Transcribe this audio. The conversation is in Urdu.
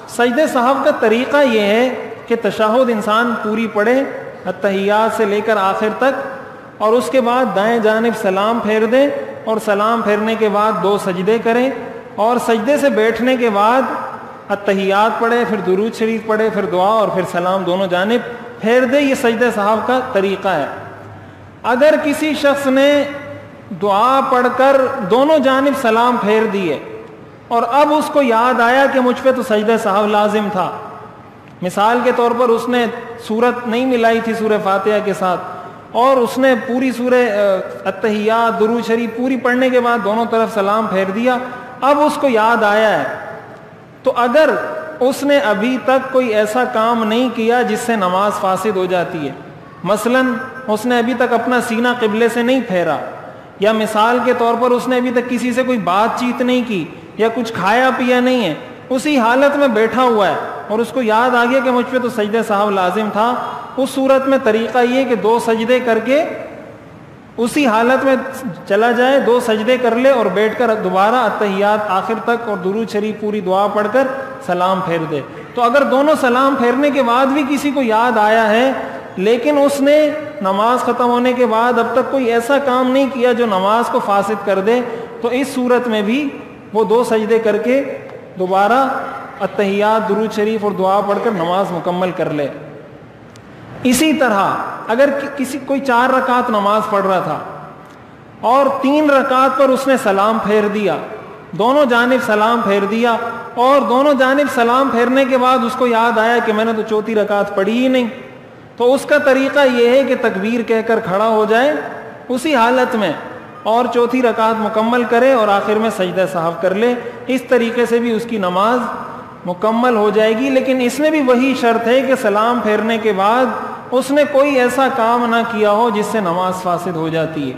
سجدے سہو کا طریقہ یہ ہے کہ تشہد انسان پوری پڑھے اتحیات سے لے کر آخر تک، اور اس کے بعد دائیں جانب سلام پھیر دے، اور سلام پھیرنے کے بعد 2 سجدے کرے، اور سجدے سے بیٹھنے کے بعد اتحیات پڑھے، پھر درود شریف پڑھے، پھر دعا، اور پھر سلام دونوں جانب پھیر دے۔ یہ سجدہ سہو کا طریقہ ہے۔ اگر کسی شخص نے دعا پڑھ کر دونوں جانب سلام پھیر دیے اور اب اس کو یاد آیا کہ مجھ پہ تو سجدہ سہو لازم تھا، مثال کے طور پر اس نے سورت نہیں ملائی تھی سورہ فاتحہ کے ساتھ، اور اس نے پوری سورہ اتحیات درود شریف پوری پڑھنے کے بعد دونوں طرف سلام پھیر دیا، اب اس کو یاد آیا ہے، تو اگر اس نے ابھی تک کوئی ایسا کام نہیں کیا جس سے نماز فاسد ہو جاتی ہے، مثلا اس نے ابھی تک اپنا سینہ قبلے سے نہیں پھیرا، یا مثال کے طور پر اس نے ابھی تک کسی سے کوئی بات چیت نہیں کی، یا کچھ کھایا پیا نہیں ہے، اسی حالت میں بیٹھا ہوا ہے اور اس کو یاد آ گیا کہ مجھ پہ تو سجدہ سہو لازم تھا، اس صورت میں طریقہ یہ کہ 2 سجدے کر کے اسی حالت میں چلا جائے، 2 سجدے کر لے اور بیٹھ کر دوبارہ اتحیات آخر تک اور درود شریف پوری دعا پڑھ کر سلام پھیر دے۔ تو اگر دونوں سلام پھیرنے کے بعد بھی کسی کو یاد آیا ہے لیکن اس نے نماز ختم ہونے کے بعد اب تک کوئی ایسا کام نہیں کیا جو نماز کو فاسد کر دے، تو اس صورت میں بھی وہ 2 سجدے کر کے دوبارہ اتحیات درود شریف اور دعا پڑھ کر نماز مکمل کر لے۔ اسی طرح اگر کوئی 4 رکعت نماز پڑھ رہا تھا اور 3 رکعت پر اس نے سلام پھیر دیا، دونوں جانب سلام پھیر دیا، اور دونوں جانب سلام پھیرنے کے بعد اس کو یاد آیا کہ میں نے تو 4تھی رکعت پڑھی ہی نہیں، تو اس کا طریقہ یہ ہے کہ تکبیر کہہ کر کھڑا ہو جائے اسی حالت میں اور 4تھی رکعت مکمل کرے اور آخر میں سجدہ سہو کر لے۔ اس طریقے سے بھی اس کی نماز مکمل ہو جائے گی، لیکن اس میں بھی وہی شرط ہے کہ سلام پھیرنے کے بعد اس نے کوئی ایسا کام نہ کیا ہو جس سے نماز فاسد ہو جاتی ہے۔